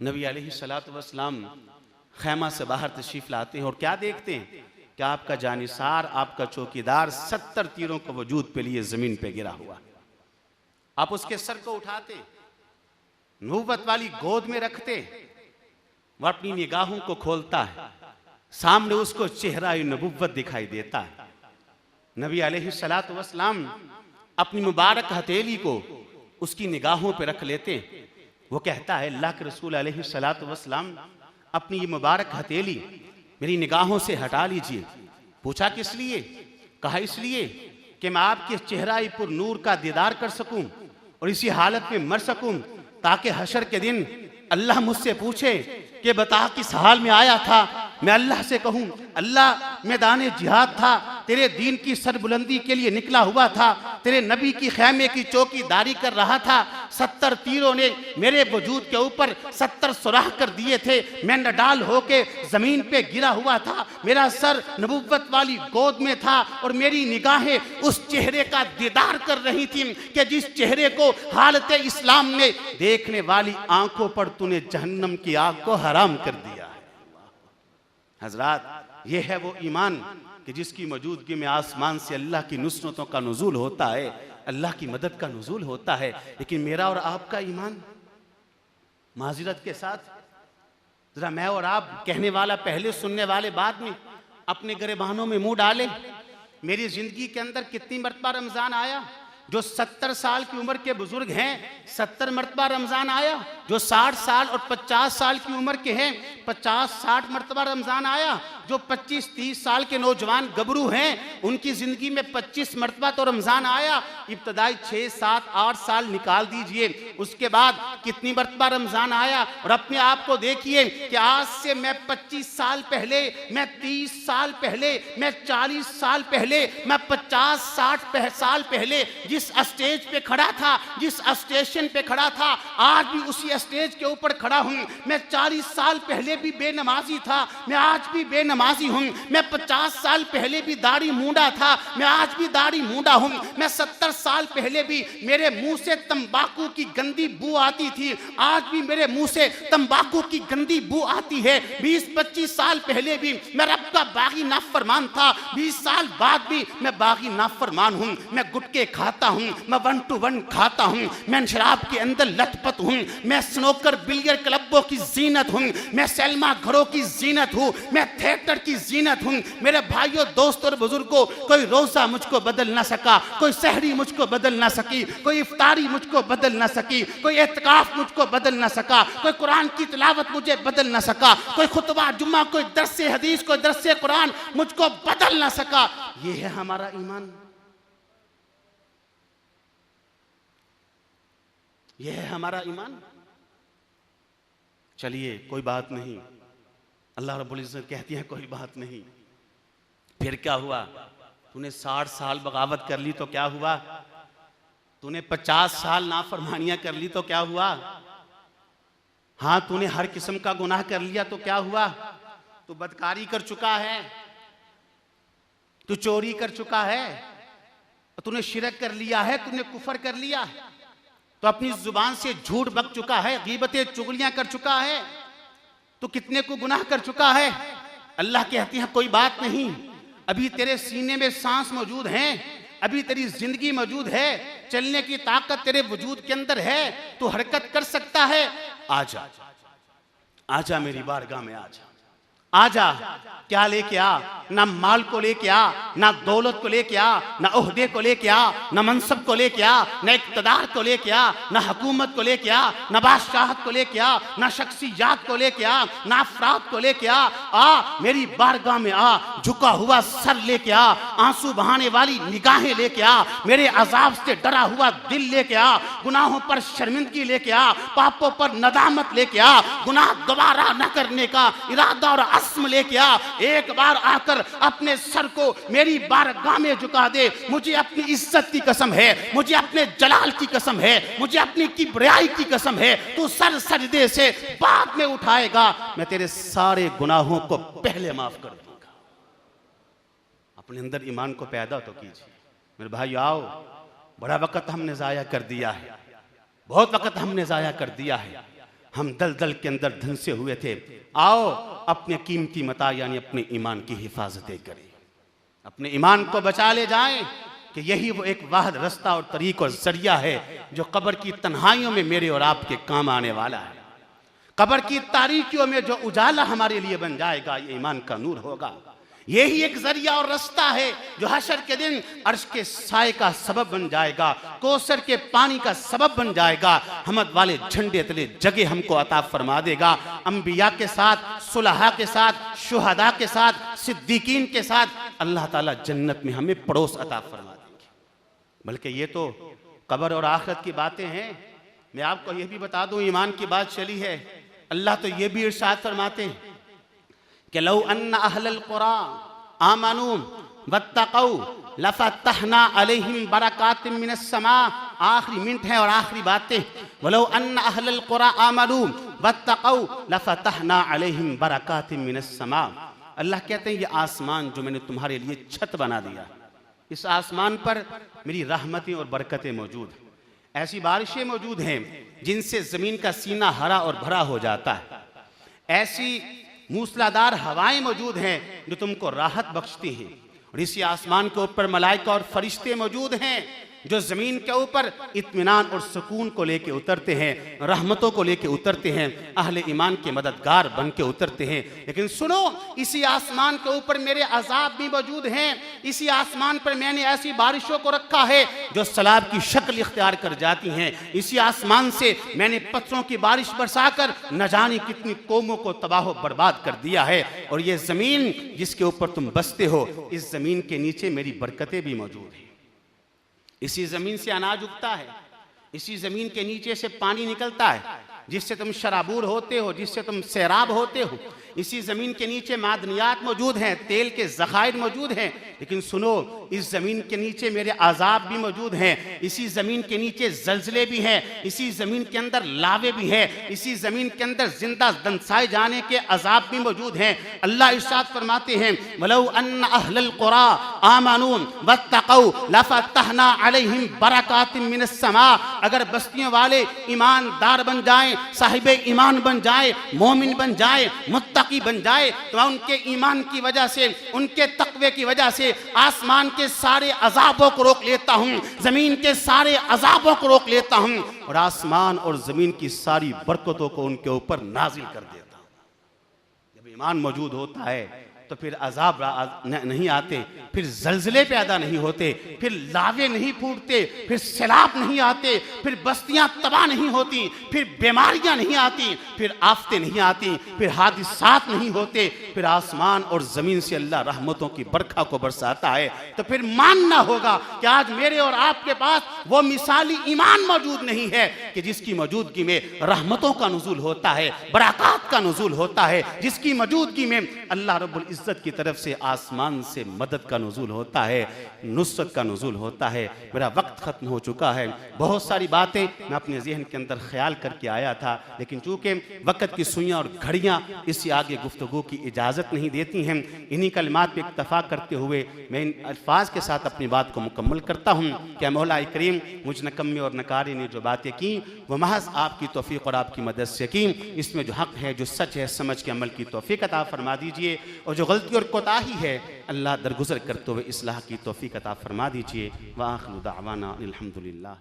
नबी अलैहिस्सलातु वस्सलाम खैमा से बाहर तशरीफ लाते हैं और क्या देखते हैं कि आपका जानिसार, आपका चौकीदार 70 तीरों को वजूद पे लिए जमीन पे गिरा हुआ। आप उसके सर को उठाते, नबूवत वाली गोद में रखते, वह अपनी निगाहों को खोलता है, सामने उसको चेहरा नबूवत दिखाई देता है। नबी अलैहिस्सलातु वस्सलाम अपनी मुबारक हथेली को उसकी निगाहों पे रख लेते। वो कहता है अल्लाह के रसूल अलैहिस्सलातु वस्सलाम अपनी ये मुबारक हथेली मेरी निगाहों से हटा लीजिए। पूछा किस लिए? कहा इसलिए कि मैं आपके चेहरा पर नूर का दीदार कर सकूं और इसी हालत में मर सकूं, ताकि हशर के दिन अल्लाह मुझसे पूछे कि बता किस हाल में आया था, मैं अल्लाह से कहूं, अल्लाह मैदान जिहाद था, तेरे दीन की सरबुलंदी के लिए निकला हुआ था, तेरे नबी की खैमे की चौकीदारी कर रहा था। 70 तीरों ने मेरे वजूद के ऊपर 70 सुराख कर दिए थे। मैं नडाल होके जमीन पे गिरा हुआ था, मेरा सर नबुव्वत वाली गोद में था और मेरी निगाहें उस चेहरे का दीदार कर रही थी कि जिस चेहरे को हालत इस्लाम में देखने वाली आंखों पर तूने जहन्नम की आग को हराम कर दिया है। हजरात, ये है वो ईमान कि जिसकी मौजूदगी में आसमान से अल्लाह की नुसरतों का नुज़ूल होता है, अल्लाह की मदद का नुज़ूल होता है। लेकिन मेरा और आपका ईमान, माज़िरत के साथ जरा मैं और आप, कहने वाला पहले सुनने वाले बाद में, अपने गिरबानों में मुंह डालें। मेरी जिंदगी के अंदर कितनी मरतबा रमजान आया? जो 70 साल की उम्र के बुजुर्ग हैं 70 मरतबा रमजान आया। जो 60 साल और 50 साल की उम्र के हैं 50-60 मरतबा रमजान आया। जो 25-30 साल के नौजवान गबरू हैं उनकी जिंदगी में 25 मरतबा तो रमजान आया। इब्तदाई 6, 7, 8 साल निकाल दीजिए, उसके बाद कितनी मरतबा रमजान आया। और अपने आप को देखिए कि आज से मैं 25 साल पहले, मैं 30 साल पहले, मैं 40 साल पहले, मैं 50-60 साल पहले जिस स्टेज पे खड़ा था, जिस स्टेशन पे खड़ा था, आज भी उसी स्टेज के ऊपर खड़ा हूं। मैं 40 साल पहले भी बेनमाजी था, मैं आज भी बेनमाजी हूं। मैं 50 साल पहले भी दाढ़ी मूंडा था, मैं आज भी दाढ़ी मूंडा हूं। मैं 70 साल पहले भी मेरे मुंह से तंबाकू की गंदी बू आती थी, आज भी मेरे मुंह से तंबाकू की गंदी बू आती है। 20-25 साल पहले भी मैं रब का बागी नाफरमान था, 20 साल बाद भी मैं बागी नाफरमान हूं। मैं गुटके खाता हूं, मैं 1 to 1 खाता हूं, मैं शराब के अंदर लथपथ हूं, मैं स्नोकर बिलियर क्लबों की जीनत हूं, मैं सैलमा घरों की जीनत हूं, मैं थिएटर की जीनत हूं। मेरे भाइयों, दोस्तों और बुजुर्गों, कोई रोजा मुझको बदल ना सका, कोई सहरी मुझको बदल ना सकी, कोई इफ्तारी मुझको बदल ना सकी, कोई एतकाफ मुझको बदल ना सका, कोई कुरान की तिलावत मुझे बदल ना सका, कोई खुतबा जुम्मा, कोई दर्से हदीस, कोई दर्से कुरान मुझको बदल ना सका। ये है हमारा ईमान, ये है हमारा ईमान। चलिए कोई बात नहीं, अल्लाह रब्बुल इज्जत कहती है कोई बात नहीं। फिर क्या हुआ? तूने 60 साल बगावत कर ली तो क्या हुआ? तूने 50 साल नाफरमानियां कर ली तो क्या हुआ? हाँ, तूने हर किस्म का गुनाह कर लिया तो क्या हुआ? तू बदकारी कर चुका है, तू चोरी कर चुका है, तूने शिरक कर लिया है, तूने कुफर कर लिया है, तो अपनी जुबान से झूठ बक चुका है, गीबतें चुगलियां कर चुका है, तो कितने को गुनाह कर चुका है। अल्लाह कहती है कोई बात नहीं, अभी तेरे सीने में सांस मौजूद है, अभी तेरी जिंदगी मौजूद है, चलने की ताकत तेरे वजूद के अंदर है, तू हरकत कर सकता है। आजा, आजा मेरी बारगाह में आजा, आजा। क्या लेके आ? ना माल को लेके आ, ना दौलत को लेके आ, ना ओहदे को लेके आ, ना मनसब को लेके आ, ना इक़्तिदार को लेके आ, ना हुकूमत को लेके आ, ना बादशाहत को लेके आ, ना शख्सियात को लेके आ, ना अफराद को लेके आ मेरी बारगाह में आ, झुका हुआ सर लेके आ, आंसू बहाने वाली निगाहें लेके आ, मेरे अजाब से डरा हुआ दिल लेके आ, गुनाहों पर शर्मिंदगी लेके आ, पापों पर नदामत लेके आ, गुनाह दोबारा न करने का इरादा और अस्म लेके आ। एक बार आकर अपने सर को मेरी बारगाह में झुका दे। मुझे अपनी इज्जत की कसम है, मुझे अपने जलाल की कसम है, मुझे अपनी किबरियाई की कसम है, तू सर सजदे से बाद में उठाएगा, मैं तेरे सारे गुनाहों को पहले माफ कर दूंगा। अपने अंदर ईमान को पैदा तो कीजिए मेरे भाई। आओ, बड़ा वक्त हमने जाया कर दिया है, बहुत वक्त हमने जाया कर दिया है, हम दलदल के अंदर धंसे हुए थे। आओ अपने कीमती मता यानी अपने ईमान की हिफाजतें करें, अपने ईमान को बचा ले जाएं कि यही वो एक वाहिद रास्ता और तरीक और जरिया है जो कब्र की तन्हाइयों में मेरे और आपके काम आने वाला है। कब्र की तारीकियों में जो उजाला हमारे लिए बन जाएगा ये ईमान का नूर होगा। यही एक जरिया और रास्ता है जो हशर के दिन अर्श के साए का सबब बन जाएगा, कौसर के पानी का सबब बन जाएगा, हमद वाले झंडे तले जगह हमको अता फरमा देगा। अंबिया के साथ, सुलहा के साथ, शुहदा के साथ, सिद्दीकीन के साथ अल्लाह ताला जन्नत में हमें पड़ोस अता फरमा देंगे। बल्कि ये तो कब्र और आखिरत की बातें हैं। मैं आपको ये भी बता दूं, ईमान की बात चली है, अल्लाह तो ये भी इरशाद फरमाते हैं कि लौ अन्ना अहलल क़ुरा आमनू वत्तक़ौ लफ़तहना अलैहिम बरकातिम मिनस समा। आखिरी मिनट है और आखिरी बातें। वलौ अन्ना अहलल क़ुरा आमनू वत्तक़ौ लफ़तहना अलैहिम बरकातिम मिनस समा। अल्लाह कहते हैं ये आसमान जो मैंने तुम्हारे लिए छत बना दिया, इस आसमान पर मेरी रहमतें और बरकतें मौजूद हैं। ऐसी बारिशें मौजूद हैं जिनसे ज़मीन का सीना हरा और भरा हो जाता है। ऐसी मूसलाधार हवाएं मौजूद हैं जो तुमको राहत बख्शती हैं। और इसी आसमान के ऊपर मलाइका और फरिश्ते मौजूद हैं जो ज़मीन के ऊपर इत्मीनान और सुकून को लेके उतरते हैं, रहमतों को लेके उतरते हैं, अहले ईमान के मददगार बन के उतरते हैं। लेकिन सुनो, इसी आसमान के ऊपर मेरे अजाब भी मौजूद हैं। इसी आसमान पर मैंने ऐसी बारिशों को रखा है जो सैलाब की शक्ल इख्तियार कर जाती हैं। इसी आसमान से मैंने पत्थरों की बारिश बरसाकर न जाने कितनी कौमों को तबाह बर्बाद कर दिया है। और ये ज़मीन जिसके ऊपर तुम बसते हो, इस ज़मीन के नीचे मेरी बरकतें भी मौजूद हैं। इसी ज़मीन से अनाज उगता है, इसी ज़मीन के नीचे से पानी निकलता है जिससे तुम शराबूर होते हो, जिससे तुम सैराब होते हो। इसी ज़मीन के नीचे मादनियात मौजूद हैं, तेल के ज़खायर मौजूद हैं। लेकिन सुनो, इस ज़मीन के नीचे मेरे अजाब भी मौजूद हैं। इसी ज़मीन के नीचे ज़लज़ले भी हैं, इसी ज़मीन के अंदर लावे भी हैं, इसी ज़मीन के अंदर जिंदा दंसाए जाने के अजाब भी मौजूद हैं। अल्लाह इरशाद फरमाते हैं, वलौ अन्ना अहलल क़ुरा आमनू वत्तक़ौ लफ़तहना अलैहिम बरकातिम मिनस समा। अगर बस्तियों वाले ईमानदार बन जाएं, साहिबे ईमान बन जाए, मोमिन बन जाए, मुत्तकी बन जाए, तो उनके ईमान की वजह से, उनके तक़वे की वजह से आसमान के सारे अजाबों को रोक लेता हूँ, ज़मीन के सारे अजाबों को रोक लेता हूँ और आसमान और ज़मीन की सारी बरकतों को उनके ऊपर नाजिल कर देता हूँ। जब ईमान मौजूद होता है तो फिर अजाब नहीं आते, फिर जलजले पैदा नहीं होते, फिर लावे नहीं फूटते, फिर सैलाब नहीं आते, फिर बस्तियां तबाह नहीं होती, फिर बीमारियां नहीं आती, फिर आफतें नहीं आती, फिर हादिसात नहीं होते, फिर आसमान और ज़मीन से अल्लाह रहमतों की बरखा को बरसाता है। तो फिर मानना होगा कि आज मेरे और आपके पास वो मिसाली ईमान मौजूद नहीं है कि जिसकी मौजूदगी में रहमतों का नुज़ूल होता है, बरक़ात का नुज़ूल होता है, जिसकी मौजूदगी में अल्लाह रब्बुल इज्जत की तरफ से आसमान से मदद का नुज़ूल होता है, नुसरत का नुज़ूल होता है। मेरा वक्त ख़त्म हो चुका है। बहुत सारी बातें मैं अपने ज़हन के अंदर ख्याल करके आया था, लेकिन चूँकि वक्त की सुइयाँ और घड़ियाँ इससे आगे गुफ्तगू की इजाज़त नहीं देती हैं, इन्हीं कलमात पर इक्तफ़ा करते हुए मैं इन अल्फाज के साथ अपनी बात को मुकम्मल करता हूँ कि मौला करीम मुझ नकम्मे और नकारी ने जो बातें की वह महज़ आपकी तौफ़ीक़ और आपकी मदद से की। इसमें जो हक़ है, जो सच है, समझ के अमल की तौफ़ीक़ अता फरमा दीजिए और जो गलती और कोताही है अल्लाह दरगुजर करते हुए इस्लाह की तौफ़ीक़ अता फरमा दीजिए। व आखिरु दावाना अनिल हम्दुलिल्लाह।